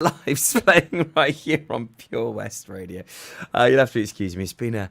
Live's playing right here on Pure West Radio. You'll have to excuse me. It's been a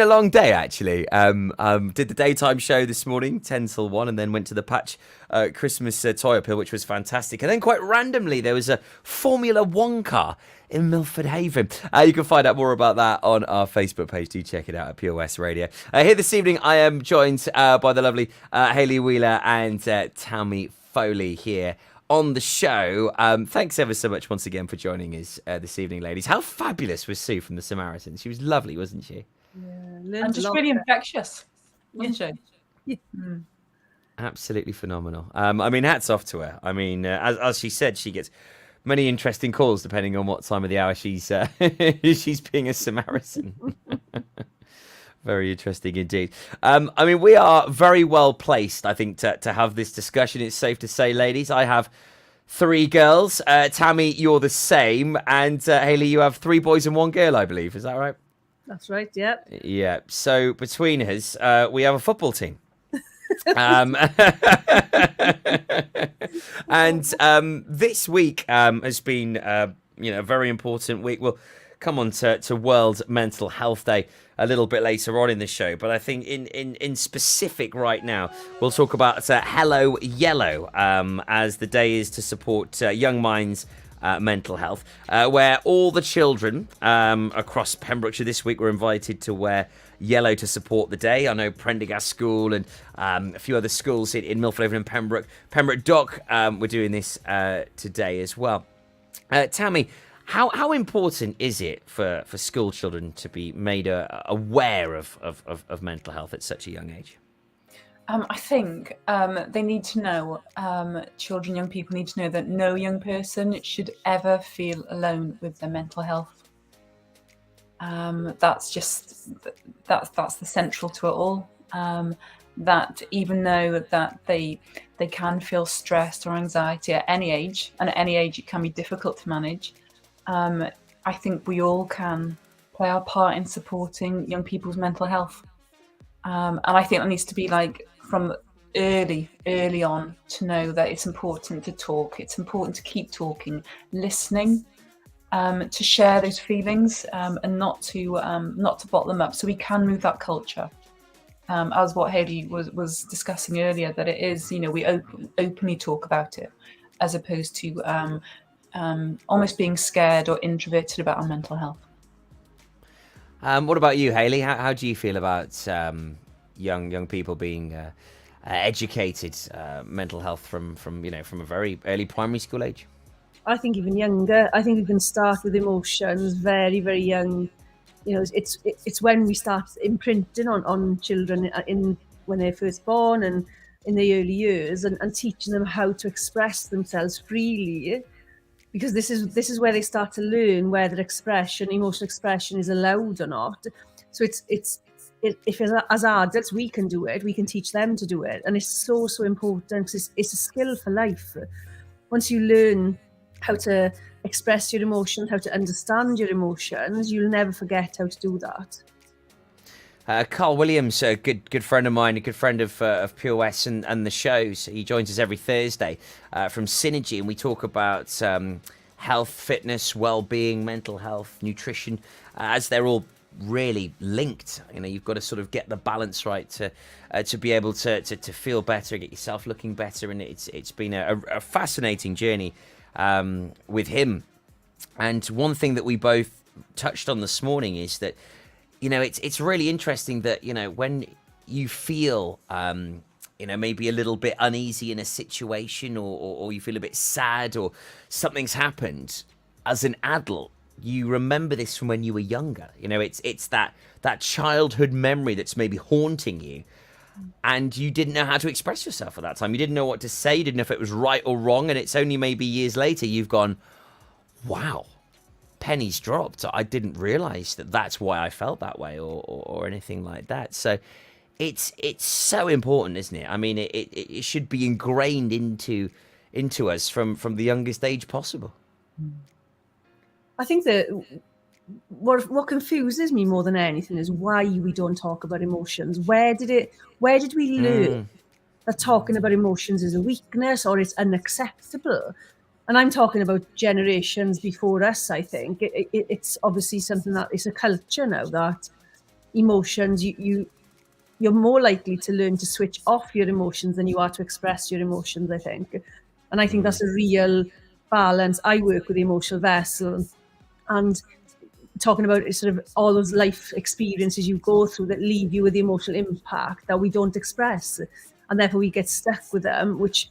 long day actually. Did the daytime show this morning, 10 till 1, and then went to the Patch Christmas toy appeal, which was fantastic. And then quite randomly, there was a Formula One car in Milford Haven. You can find out more about that on our Facebook page. Do check it out at Pure West Radio. Here this evening, I am joined by the lovely Hayley Wheeler and Tammy Foley here on the show. Thanks ever so much once again for joining us this evening, ladies. How fabulous was Sue from the Samaritans? She was lovely, wasn't she? Yeah, and just really infectious, wasn't she? Yeah. Absolutely phenomenal. I mean, hats off to her. I mean, as she said, she gets many interesting calls depending on what time of the hour she's she's being a Samaritan. Very interesting indeed. I mean, we are very well placed, I think, to have this discussion. It's safe to say, ladies, I have 3 girls. Tammy, you're the same. And Hayley, you have 3 boys and 1 girl, I believe. Is that right? That's right, yeah. Yeah. So between us, we have a football team. And this week has been, a very important week. We'll come on to World Mental Health Day a little bit later on in the show, but I think in specific right now, we'll talk about Hello Yellow, as the day is to support young minds' mental health, where all the children across Pembrokeshire this week were invited to wear yellow to support the day. I know Prendergast School and a few other schools in Milford Haven and Pembroke Dock were doing this today as well. Tammy, how important is it for school children to be made aware of mental health at such a young age? I think they need to know, children, young people need to know that no young person should ever feel alone with their mental health. That's the central to it all. That even though that they can feel stressed or anxiety at any age, and at any age it can be difficult to manage, I think we all can play our part in supporting young people's mental health. And I think that needs to be like from early on to know that it's important to talk. It's important to keep talking, listening, to share those feelings, and not to bottle them up. So we can move that culture. As what Hayley was discussing earlier, that it is, we openly talk about it, as opposed to almost being scared or introverted about our mental health. What about you, Hayley? How do you feel about young people being educated mental health from a very early primary school age? I think even younger. I think we can start with emotions very, very young. It's when we start imprinting on children when they're first born and in the early years, and teaching them how to express themselves freely. Because this is where they start to learn whether emotional expression is allowed or not. So if as adults we can do it, we can teach them to do it, and it's so important because it's a skill for life. Once you learn how to express your emotions, how to understand your emotions, you'll never forget how to do that. Carl Williams, a good friend of mine, a good friend of Pure West and the shows. He joins us every Thursday from Synergy, and we talk about health, fitness, well-being, mental health, nutrition, as they're all really linked. You've got to sort of get the balance right to be able to feel better, get yourself looking better, and it's been a fascinating journey with him. And one thing that we both touched on this morning is that it's really interesting that, when you feel, maybe a little bit uneasy in a situation or you feel a bit sad or something's happened as an adult, you remember this from when you were younger. It's that childhood memory that's maybe haunting you, and you didn't know how to express yourself at that time. You didn't know what to say. You didn't know if it was right or wrong. And it's only maybe years later you've gone, wow, pennies dropped. I didn't realize that that's why I felt that way or anything like that. So it's so important, isn't it? I mean, it should be ingrained into us from the youngest age possible. I think that what confuses me more than anything is why we don't talk about emotions. Where did we learn that talking about emotions is a weakness or it's unacceptable? and I'm talking about generations before us. I think it's obviously something that is a culture now, that emotions, you're more likely to learn to switch off your emotions than you are to express your emotions, I think. And I think that's a real balance. I work with the emotional vessel, and talking about sort of all those life experiences you go through that leave you with the emotional impact that we don't express. And therefore we get stuck with them, which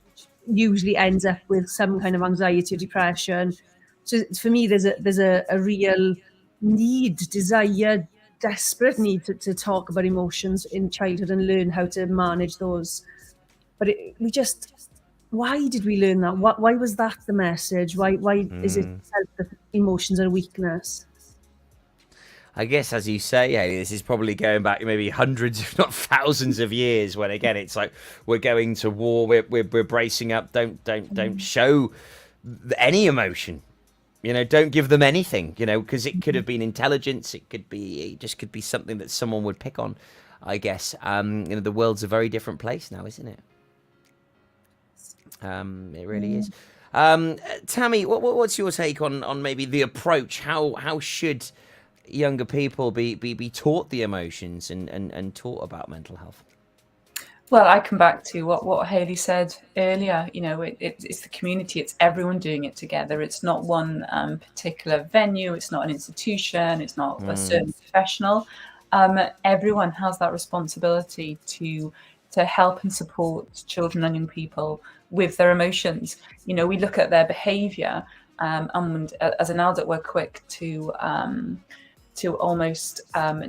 usually ends up with some kind of anxiety or depression. So for me, there's a real need, desire, desperate need to talk about emotions in childhood and learn how to manage those. But why did we learn that? Why was that the message? Why is it that emotions are a weakness? I guess, as you say, Hayley, this is probably going back maybe hundreds, if not thousands, of years. When again, it's like we're going to war, we're bracing up. Don't show any emotion. Don't give them anything. Because it could have been intelligence. It just could be something that someone would pick on. I guess. The world's a very different place now, isn't it? It really is. Tammy, what's your take on maybe the approach? How should younger people be taught the emotions and taught about mental health? Well, I come back to what Hayley said earlier. It's the community. It's everyone doing it together. It's not one particular venue. It's not an institution. It's not a certain professional. Everyone has that responsibility to help and support children and young people with their emotions. We look at their behaviour, and as an adult, we're quick to almost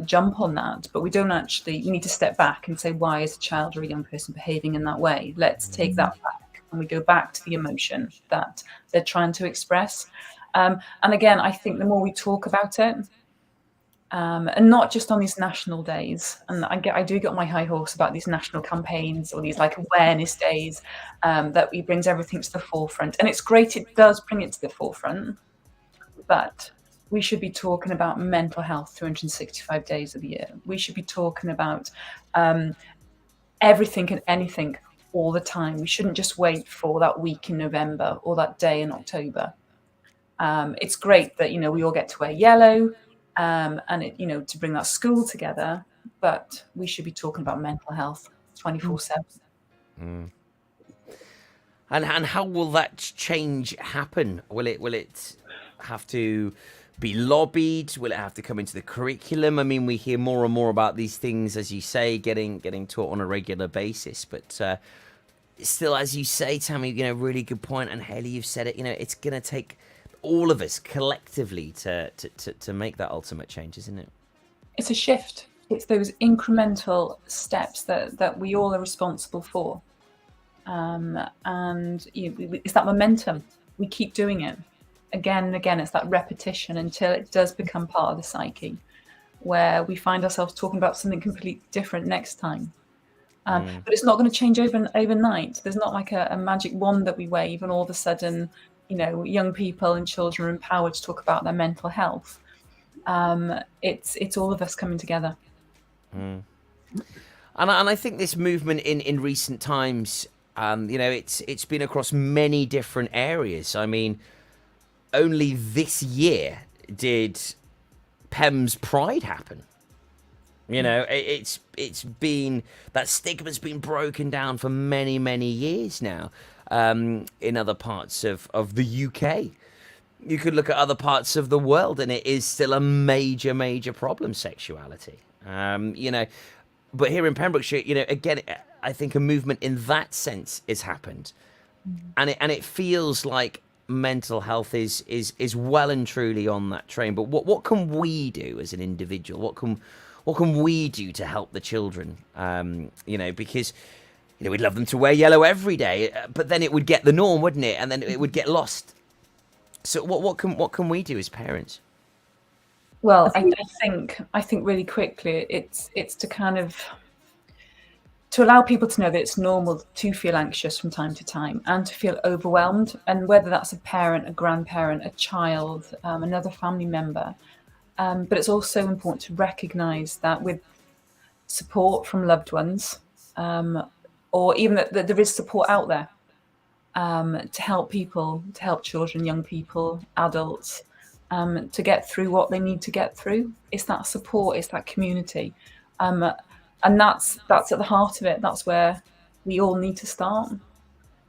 jump on that, but we don't actually. We need to step back and say, why is a child or a young person behaving in that way? Let's take that back, and we go back to the emotion that they're trying to express. And again, I think the more we talk about it, and not just on these national days, and I do get on my high horse about these national campaigns or these like awareness days, that he brings everything to the forefront, and it's great. It does bring it to the forefront, but we should be talking about mental health 365 days of the year. We should be talking about everything and anything all the time. We shouldn't just wait for that week in November or that day in October. It's great that we all get to wear yellow, and to bring that school together, but we should be talking about mental health 24/7. And how will that change happen? Will it have to be lobbied? Will it have to come into the curriculum? I mean, we hear more and more about these things, as you say, getting taught on a regular basis. But still, as you say, Tammy, really good point. And Hayley, you've said it. It's going to take all of us collectively to make that ultimate change, isn't it? It's a shift. It's those incremental steps that we all are responsible for. And it's that momentum. We keep doing it again and again. It's that repetition until it does become part of the psyche, where we find ourselves talking about something completely different next time. But it's not going to change overnight. There's not like a magic wand that we wave and all of a sudden, young people and children are empowered to talk about their mental health. It's all of us coming together. And I think this movement in recent times, it's been across many different areas. I mean, only this year did PEMS Pride happen. It's been, that stigma's been broken down for many, many years now. In other parts of the UK, you could look at other parts of the world, and it is still a major, major problem, sexuality. But here in Pembrokeshire, again, I think a movement in that sense has happened, and it feels like mental health is well and truly on that train. But what can we do as an individual? What can we do to help the children? Because we'd love them to wear yellow every day, but then it would get the norm, wouldn't it? And then it would get lost. So what can we do as parents? Well, I think really quickly, it's to kind of to allow people to know that it's normal to feel anxious from time to time and to feel overwhelmed, and whether that's a parent, a grandparent, a child, another family member. But it's also important to recognise that with support from loved ones, or even that there is support out there. to help people, to help children, young people, adults, to get through what they need to get through. It's that support, it's that community, and that's at the heart of it. That's where we all need to start.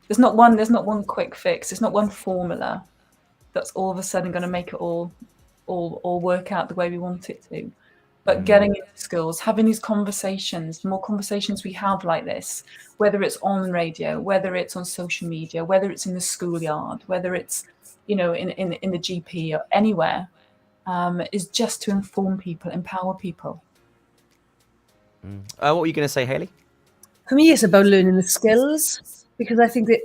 There's not one quick fix. There's not one formula that's all of a sudden going to make it all work out the way we want it to. But getting into schools, having these conversations, the more conversations we have like this, whether it's on radio, whether it's on social media, whether it's in the schoolyard, whether it's, in the GP or anywhere, is just to inform people, empower people. What were you going to say, Hayley? For me, it's about learning the skills, because I think that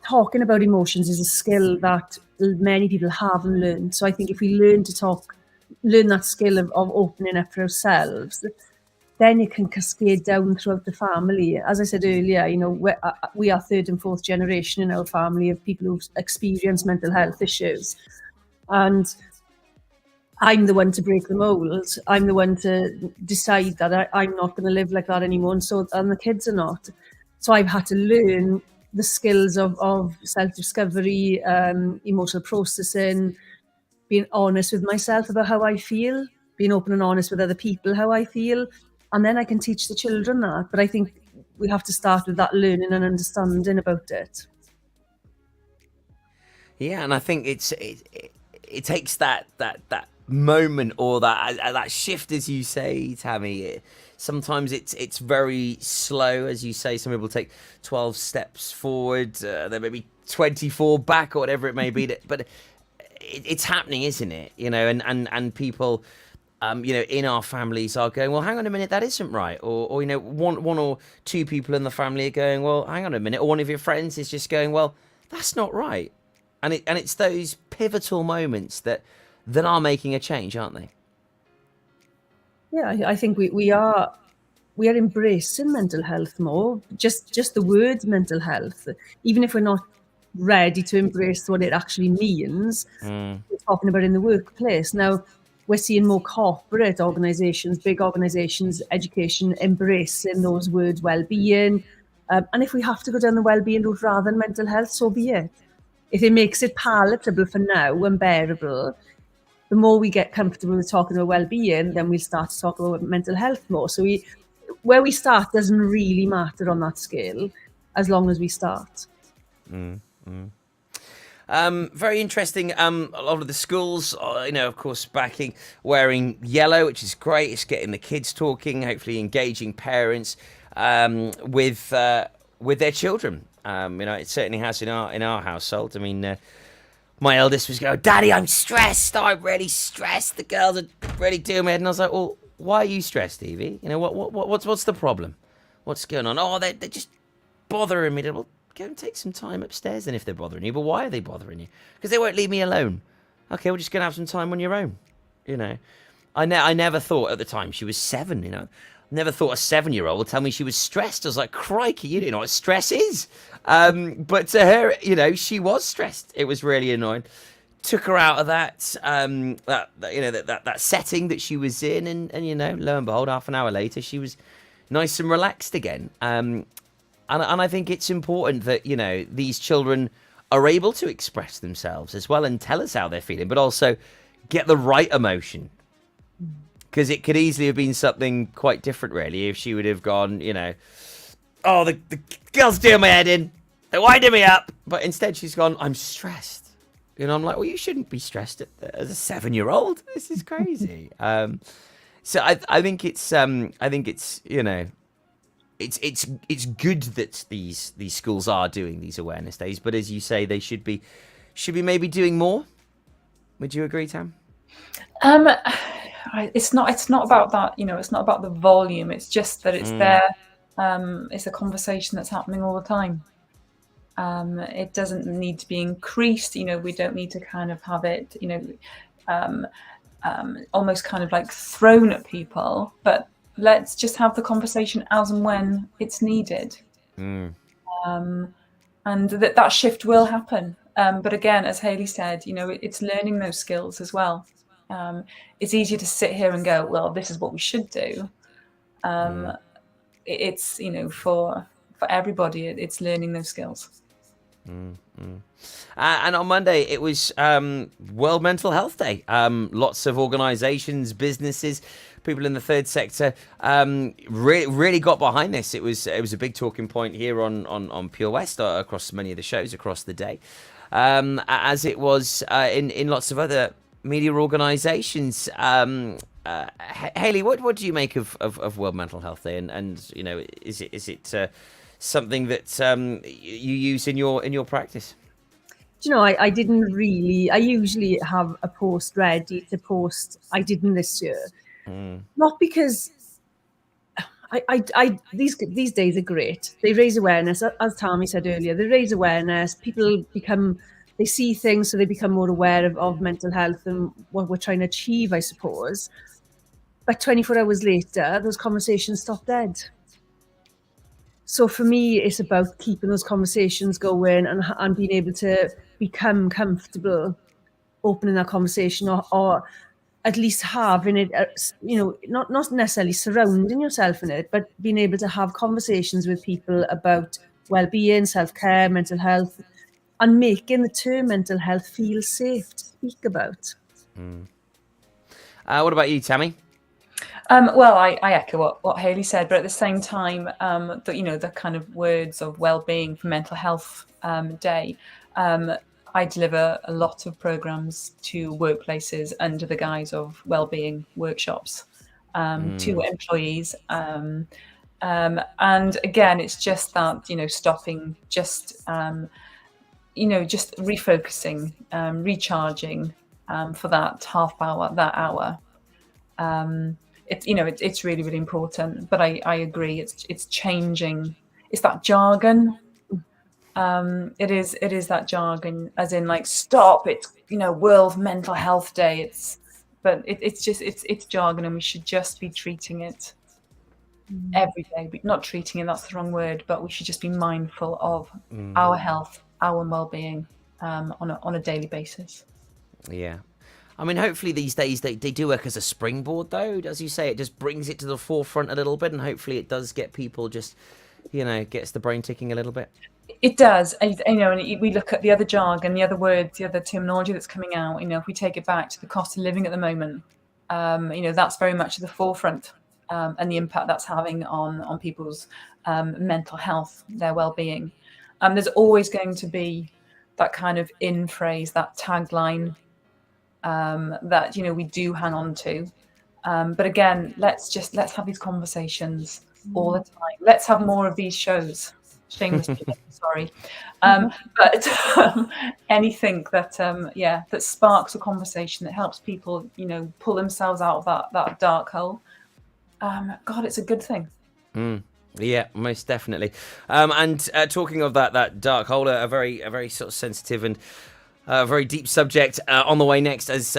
talking about emotions is a skill that many people haven't learned. So I think if we learn that skill of opening up for ourselves, then it can cascade down throughout the family. As I said earlier, we are third and fourth generation in our family of people who've experienced mental health issues. And I'm the one to break the mold. I'm the one to decide that I'm not going to live like that anymore, and the kids are not. So I've had to learn the skills of self-discovery, emotional processing, being honest with myself about how I feel, being open and honest with other people how I feel, and then I can teach the children that. But I think we have to start with that learning and understanding about it. Yeah, and I think it takes that moment or that shift, as you say, Tammy. Sometimes it's very slow, as you say. Some people take 12 steps forward, there may be 24 back, or whatever it may be. But it's happening, isn't it? And people, in our families are going, well, hang on a minute, that isn't right. Or one or two people in the family are going, well, hang on a minute. Or one of your friends is just going, well, that's not right. And it's those pivotal moments that are making a change, aren't they? Yeah, I think we are embracing mental health more. Just the word mental health, even if we're not ready to embrace what it actually means. We're talking about in the workplace now. We're seeing more corporate organisations, big organisations, education embracing those words, well-being, and if we have to go down the well-being route rather than mental health, so be it. If it makes it palatable for now and bearable, the more we get comfortable with talking about well-being, then we'll start to talk about mental health more. So where we start doesn't really matter on that scale, as long as we start. Very interesting. A lot of the schools, of course, wearing yellow, which is great. It's getting the kids talking, hopefully engaging parents with their children. It certainly has in our household. I mean, my eldest was going, "Daddy, I'm stressed. I'm really stressed. The girls are really doing me." And I was like, "Well, why are you stressed, Evie? What's the problem? What's going on?" "Oh, they're just bothering me." Well, go and take some time upstairs then if they're bothering you. But why are they bothering you? Because they won't leave me alone. Okay, we're just going to have some time on your own. I never thought at the time, she was 7, never thought a 7-year-old would tell me she was stressed. I was like, crikey, you don't know what stress is. But to her, she was stressed. It was really annoying. Took her out of that setting that she was in, and lo and behold, half an hour later, she was nice and relaxed again. And I think it's important that, these children are able to express themselves as well and tell us how they're feeling, but also get the right emotion. Because it could easily have been something quite different, really, if she would have gone, "Oh, the girl's doing my head in. They're winding me up." But instead, she's gone, "I'm stressed." I'm like, well, you shouldn't be stressed as a 7-year-old. This is crazy. So I think it's it's good that these schools are doing these awareness days, but as you say, they should be maybe doing more. Would you agree, Tam? It's not about that, it's not about the volume. It's just that it's there. It's a conversation that's happening all the time. It doesn't need to be increased. We don't need to kind of have it, almost kind of like thrown at people, but let's just have the conversation as and when it's needed. And that shift will happen. But again, as Hayley said, it's learning those skills as well. It's easier to sit here and go, well, this is what we should do. It's, for everybody, it's learning those skills. And on Monday, it was World Mental Health Day. Lots of organisations, businesses, people in the third sector really got behind this. It was a big talking point here on Pure West across many of the shows across the day, as it was in lots of other media organisations. Hayley, what do you make of World Mental Health Day? And you know, is it something that you use in your practice? Do you know, I didn't really. I usually have a post ready to post. I didn't this year, not because these days are great. They raise awareness, as Tammy said earlier. They raise awareness. People they see things, so they become more aware of mental health and what we're trying to achieve, I suppose. But 24 hours later, those conversations stop dead. So for me, it's about keeping those conversations going and being able to become comfortable opening that conversation, or at least having it, not necessarily surrounding yourself in it, but being able to have conversations with people about well-being, self-care, mental health, and making the term mental health feel safe to speak about. What about you, Tammy? Well, I echo what Hayley said, but at the same time, the kind of words of well-being for Mental Health Day, I deliver a lot of programs to workplaces under the guise of well-being workshops to employees. And again, it's just that, stopping, just refocusing, recharging for that half hour, that hour. It's really, really important. But I agree, it's changing. It's that jargon. It is that jargon, as in like, stop, it's World Mental Health Day. It's jargon, and we should just be treating it every day. Not treating it, that's the wrong word, but we should just be mindful of our health, our well-being on a daily basis. Yeah. I mean, hopefully these days they do work as a springboard, though. As you say, it just brings it to the forefront a little bit, and hopefully it does get people just, gets the brain ticking a little bit. It does, and we look at the other jargon, the other words, the other terminology that's coming out. If we take it back to the cost of living at the moment, that's very much at the forefront, and the impact that's having on people's mental health, their well-being. There's always going to be that kind of in phrase, that tagline that we do hang on to. But again, let's have these conversations all the time. Let's have more of these shows. Shameless plug, sorry. But anything that that sparks a conversation, that helps people, pull themselves out of that dark hole. God, it's a good thing. Yeah, most definitely. And talking of that dark hole, a very sort of sensitive and very deep subject on the way next. As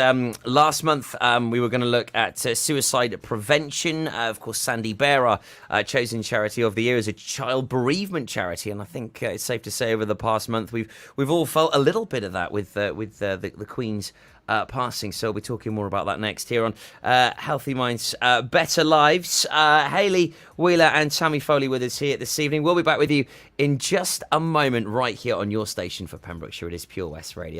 last month we were going to look at suicide prevention. Of course, Sandy Bear, our chosen charity of the year, is a child bereavement charity, and I think it's safe to say over the past month we've all felt a little bit of that with the Queen's passing. So we'll be talking more about that next here on Healthy Minds, Better Lives. Hayley Wheeler and Tammy Foley with us here this evening. We'll be back with you in just a moment right here on your station for Pembrokeshire. It is Pure West Radio.